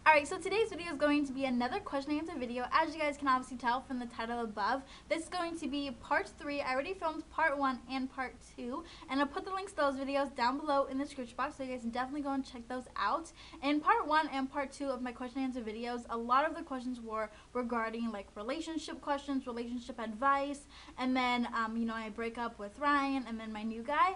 Alright, so today's video is going to be another question and answer video. As you guys can obviously tell from the title above, this is going to be part 3. I already filmed part 1 and part 2, and I'll put the links to those videos down below in the description box, so you guys can definitely go and check those out. In part 1 and part 2 of my question and answer videos, a lot of the questions were regarding like relationship questions, relationship advice, and then I break up with Ryan and then my new guy.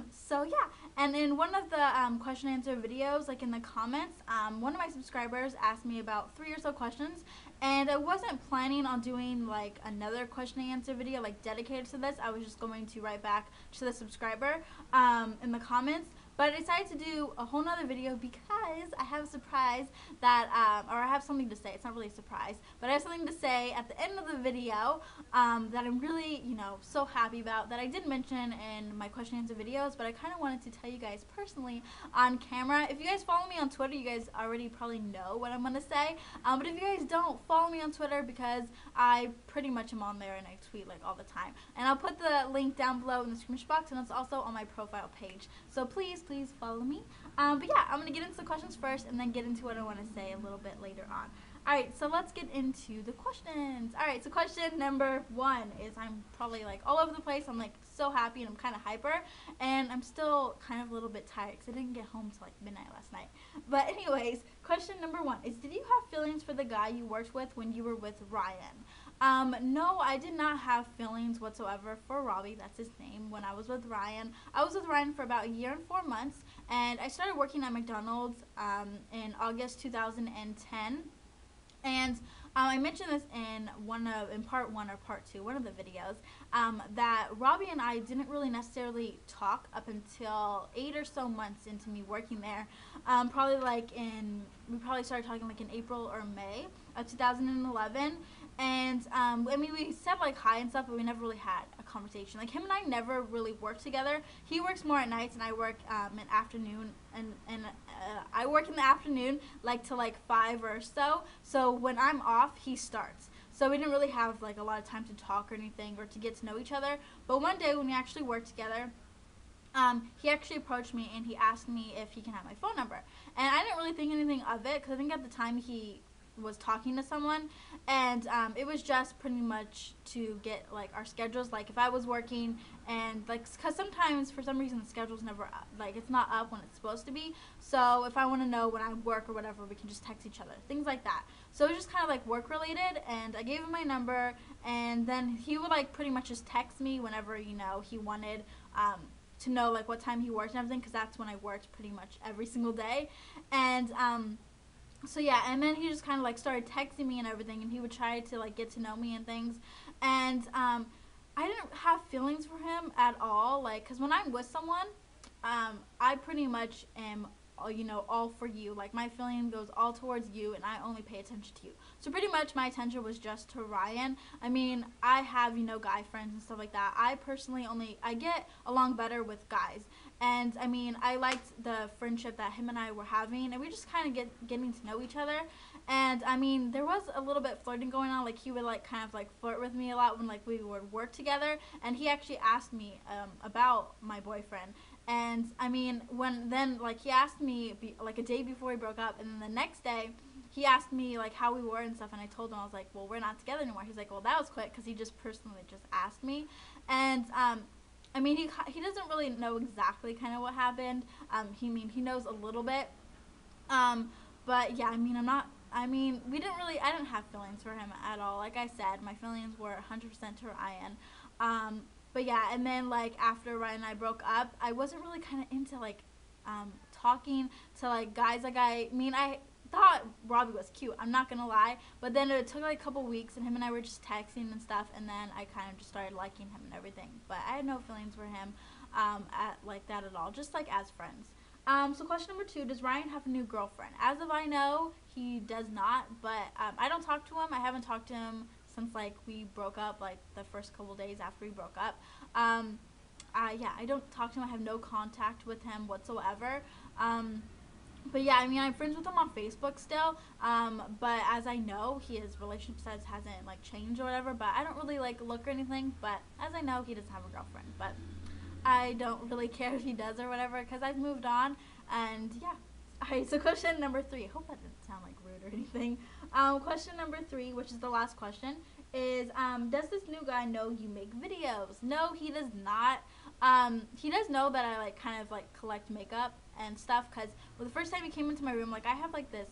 So yeah, and in one of the question and answer videos, like in the comments, one of my subscribers asked me about 3 or so questions, and I wasn't planning on doing like another question and answer video like dedicated to this. I was just going to write back to the subscriber in the comments, but I decided to do a whole nother video because I have a surprise that, or I have something to say. It's not really a surprise, but I have something to say at the end of the video that I'm really, so happy about, that I did mention in my question and answer videos, but I kind of wanted to tell you guys personally on camera. If you guys follow me on Twitter, you guys already probably know what I'm going to say, but if you guys don't, follow me on Twitter because I pretty much am on there and I tweet like all the time. And I'll put the link down below in the description box, and it's also on my profile page. So please follow me. But yeah, I'm going to get into the questions first and then get into what I want to say a little bit later on. Alright, so let's get into the questions. Alright, so question number 1 is, I'm probably like all over the place. I'm like so happy and I'm kind of hyper, and I'm still kind of a little bit tired because I didn't get home till like midnight last night. But anyways, question number 1 is, did you have feelings for the guy you worked with when you were with Ryan? No, I did not have feelings whatsoever for Robbie, that's his name, when I was with Ryan. I was with Ryan for about a year and 4 months, and I started working at McDonald's in August 2010. And I mentioned this in part 1 or part 2, one of the videos, that Robbie and I didn't really necessarily talk up until 8 or so months into me working there. We probably started talking like in April or May of 2011. And we said like hi and stuff, but we never really had a conversation. Like, him and I never really worked together. He works more at nights and I work in afternoon, and I work in the afternoon like till like 5 or so. So when I'm off, he starts. So we didn't really have like a lot of time to talk or anything or to get to know each other. But one day when we actually worked together, he actually approached me and he asked me if he can have my phone number. And I didn't really think anything of it because I think at the time he was talking to someone, and it was just pretty much to get like our schedules, like if I was working, and like because sometimes for some reason the schedule's never up, like it's not up when it's supposed to be, so if I want to know when I work or whatever, we can just text each other, things like that. So it was just kind of like work related, and I gave him my number, and then he would like pretty much just text me whenever he wanted to know like what time he worked and everything, because that's when I worked pretty much every single day. And so yeah, and then he just kind of like started texting me and everything, and he would try to like get to know me and things. And I didn't have feelings for him at all, like, because when I'm with someone, I pretty much am all for you. Like, my feeling goes all towards you, and I only pay attention to you. So pretty much my attention was just to Ryan. I mean, I have guy friends and stuff like that. I personally I get along better with guys, and I mean, I liked the friendship that him and I were having, and we just kind of getting to know each other. And I mean, there was a little bit flirting going on. Like, he would like kind of like flirt with me a lot when like we would work together, and he actually asked me about my boyfriend. And I mean, he asked me like a day before we broke up, and then the next day he asked me like how we were and stuff, and I told him, I was like, well, we're not together anymore. He's like, well, that was quick, because he just personally just asked me. And I mean, he doesn't really know exactly kind of what happened. He knows a little bit. But yeah, I mean, I didn't have feelings for him at all. Like I said, my feelings were 100% to Ryan. But yeah, and then like after Ryan and I broke up, I wasn't really kind of into like talking to like guys. Like, I thought Robbie was cute, I'm not gonna lie, but then it took like a couple weeks, and him and I were just texting and stuff, and then I kind of just started liking him and everything. But I had no feelings for him at like that at all, just like as friends. So question number 2, does Ryan have a new girlfriend? As of I know, he does not, but I don't talk to him. I haven't talked to him since like we broke up, like the first couple days after we broke up. Yeah, I don't talk to him. I have no contact with him whatsoever. But yeah, I mean, I'm friends with him on Facebook still, but as I know, his relationship status hasn't like changed or whatever, but I don't really like look or anything. But as I know, he doesn't have a girlfriend, but I don't really care if he does or whatever, because I've moved on. And yeah, Alright, so question number 3. I hope that didn't sound like rude or anything. Question number 3, which is the last question, is does this new guy know you make videos? No, he does not. He does know that I like kind of like collect makeup and stuff, because the first time he came into my room, like I have like this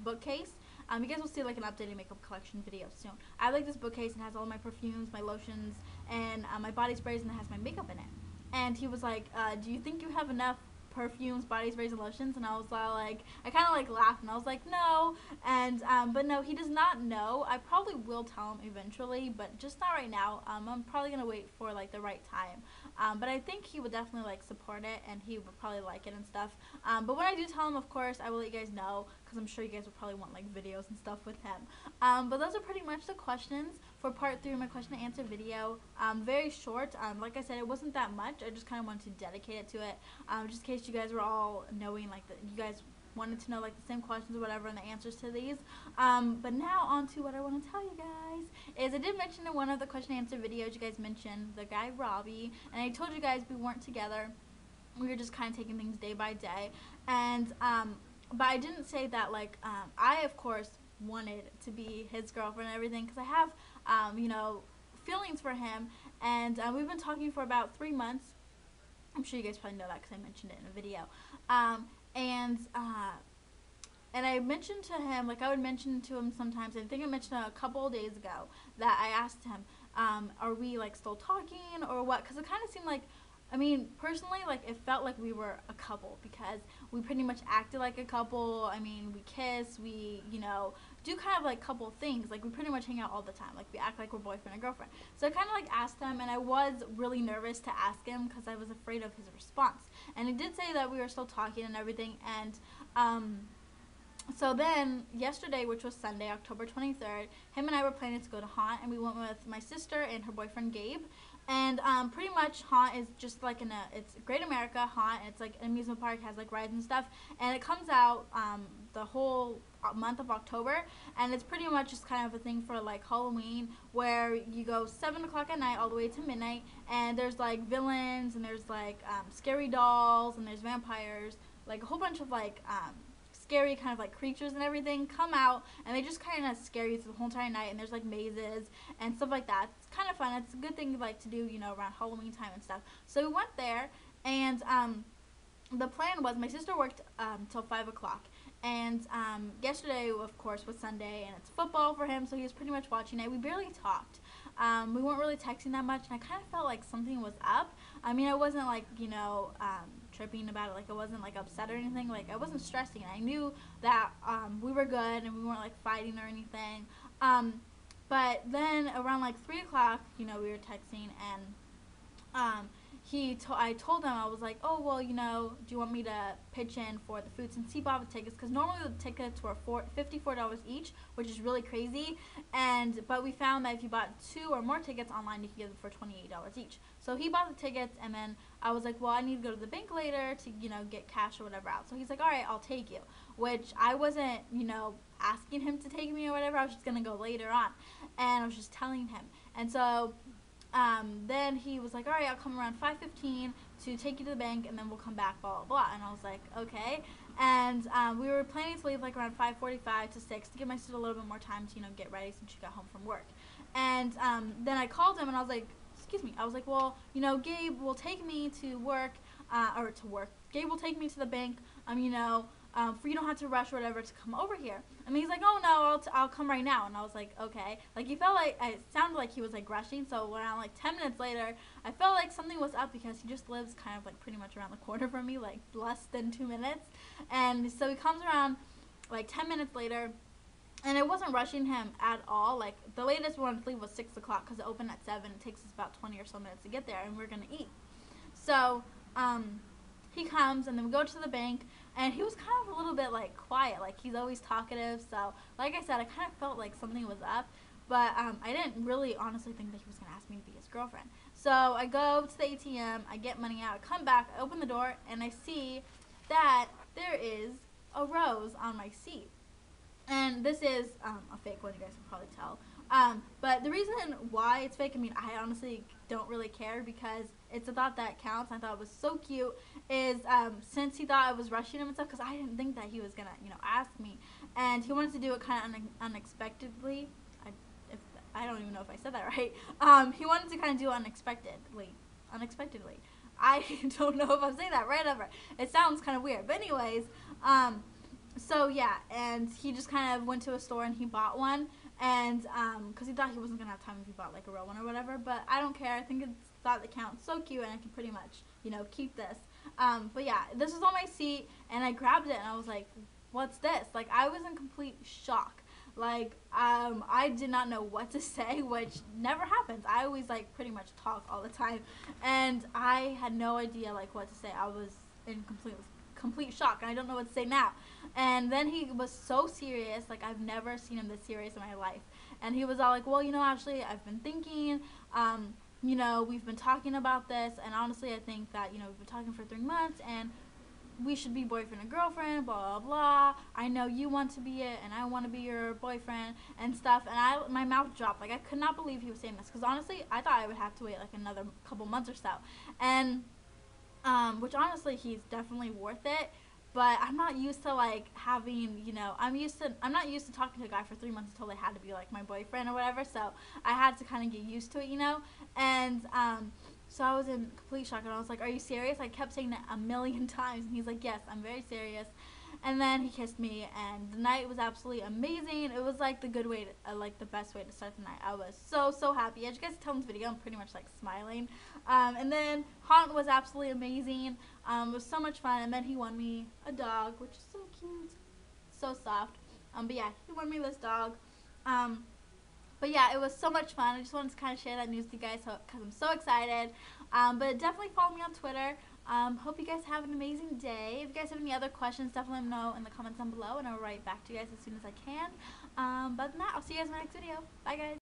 bookcase. You guys will see like an updated makeup collection video soon. I have like this bookcase and has all my perfumes, my lotions, and my body sprays, and it has my makeup in it. And he was like, do you think you have enough perfumes, body sprays, and lotions? And I was like, I kind of like laughed, and I was like, no. And but no, he does not know. I probably will tell him eventually, but just not right now. I'm probably gonna wait for like the right time. But I think he would definitely like support it, and he would probably like it and stuff. But when I do tell him, of course, I will let you guys know, because I'm sure you guys will probably want like videos and stuff with him. But those are pretty much the questions for part 3 of my question and answer video. Very short. Like I said, it wasn't that much. I just kind of wanted to dedicate it to it, just in case you guys were all knowing like that you guys wanted to know like the same questions or whatever and the answers to these. But now on to what I want to tell you guys is I did mention in one of the question and answer videos, you guys mentioned the guy Robbie, and I told you guys we weren't together. We were just kind of taking things day by day, and but I didn't say that like I of course wanted to be his girlfriend and everything, because I have you know, feelings for him, and we've been talking for about 3 months. I'm sure you guys probably know that because I mentioned it in a video. And I mentioned to him, like I would mention to him sometimes, I think I mentioned a couple of days ago, that I asked him, are we like still talking or what? Because it kind of seemed like, I mean, personally, like it felt like we were a couple, because we pretty much acted like a couple. I mean, we kiss, we, you know, do kind of like couple things. Like we pretty much hang out all the time. Like we act like we're boyfriend and girlfriend. So I kind of like asked him, and I was really nervous to ask him because I was afraid of his response. And he did say that we were still talking and everything. And so then yesterday, which was Sunday, October 23rd, him and I were planning to go to Haunt, and we went with my sister and her boyfriend Gabe. And pretty much Haunt is just like it's Great America Haunt. It's like an amusement park, has like rides and stuff, and it comes out the whole month of October, and it's pretty much just kind of a thing for like Halloween, where you go 7 o'clock at night all the way to midnight, and there's like villains, and there's like scary dolls, and there's vampires, like a whole bunch of like scary kind of like creatures and everything come out, and they just kind of scare you through the whole entire night, and there's like mazes and stuff like that. It's kind of fun. It's a good thing like to do, you know, around Halloween time and stuff. So we went there, and the plan was my sister worked till 5 o'clock, and yesterday of course was Sunday, and it's football for him, so he was pretty much watching it. We barely talked. We weren't really texting that much, and I kind of felt like something was up. I mean, I wasn't like, you know, tripping about it, like I wasn't like upset or anything, like I wasn't stressing. I knew that we were good and we weren't like fighting or anything. But then around like 3 o'clock, you know, we were texting, and I told him, I was like, oh, well, you know, do you want me to pitch in for the food, since he bought the tickets, because normally the tickets were $54 each, which is really crazy, but we found that if you bought 2 or more tickets online, you could get them for $28 each. So he bought the tickets, and then I was like, well, I need to go to the bank later to, you know, get cash or whatever out. So he's like, all right, I'll take you, which I wasn't, you know, asking him to take me or whatever. I was just going to go later on, and I was just telling him. And so then he was like, all right, I'll come around 5:15 to take you to the bank, and then we'll come back, blah, blah, blah. And I was like, okay. And we were planning to leave like around 5:45 to 6 to give my sister a little bit more time to, you know, get ready since she got home from work. And then I called him, and I was like, excuse me, I was like, well, you know, Gabe will take me to work, Gabe will take me to the bank, you know, for you don't have to rush or whatever to come over here. And he's like, oh no, I'll come right now. And I was like, okay. Like he felt like, it sounded like he was like rushing. So around like 10 minutes later, I felt like something was up, because he just lives kind of like pretty much around the corner from me, like less than 2 minutes. And so he comes around like 10 minutes later, and I wasn't rushing him at all. Like the latest we wanted to leave was 6 o'clock, because it opened at 7. It takes us about 20 or so minutes to get there, and we're gonna eat. So he comes, and then we go to the bank, and he was kind of a little bit like quiet, like he's always talkative. So like I said, I kind of felt like something was up, but I didn't really honestly think that he was gonna ask me to be his girlfriend. So I go to the ATM, I get money out, I come back, I open the door, and I see that there is a rose on my seat. And this is a fake one, you guys can probably tell. But the reason why it's fake, I mean, I honestly don't really care because it's a thought that counts. I thought it was so cute. Is since he thought I was rushing him and stuff, because I didn't think that he was gonna, ask me, and he wanted to do it kind of unexpectedly. If I don't even know if I said that right. He wanted to kind of do it unexpectedly. I don't know if I'm saying that right ever. It sounds kind of weird, but anyways, so yeah, and he just kind of went to a store and he bought one, and because he thought he wasn't gonna have time if he bought like a real one or whatever. But I don't care. I think it's thought that counts. So cute, and I can pretty much keep this. But yeah, this was on my seat, and I grabbed it, and I was like, "What's this?" Like I was in complete shock. Like I did not know what to say, which never happens. I always like pretty much talk all the time, and I had no idea like what to say. I was in complete shock, and I don't know what to say now. And then he was so serious, like I've never seen him this serious in my life. And he was all like, well, actually I've been thinking, we've been talking about this, and honestly I think that, we've been talking for 3 months, and we should be boyfriend and girlfriend, blah, blah, blah. I know you want to be it, and I want to be your boyfriend and stuff. And my mouth dropped. Like, I could not believe he was saying this. Because, honestly, I thought I would have to wait, like, another couple months or so. And, which, honestly, he's definitely worth it. But I'm not used to, like, having, I'm not used to talking to a guy for 3 months until they had to be, like, my boyfriend or whatever. So I had to kind of get used to it, And, so I was in complete shock, and I was like, are you serious? I kept saying that a million times, and he's like, yes, I'm very serious. And then he kissed me, and the night was absolutely amazing. It was like the good way to, like the best way to start the night. I was so happy. As you guys can tell in this video, I'm pretty much like smiling. And then Haunt was absolutely amazing. It was so much fun. And then he won me a dog, which is so cute, so soft. But yeah, he won me this dog. But yeah, it was so much fun. I just wanted to kind of share that news with you guys because I'm so excited. But definitely follow me on Twitter. Hope you guys have an amazing day. If you guys have any other questions, definitely let me know in the comments down below, and I'll write back to you guys as soon as I can. But other than that, I'll see you guys in my next video. Bye, guys.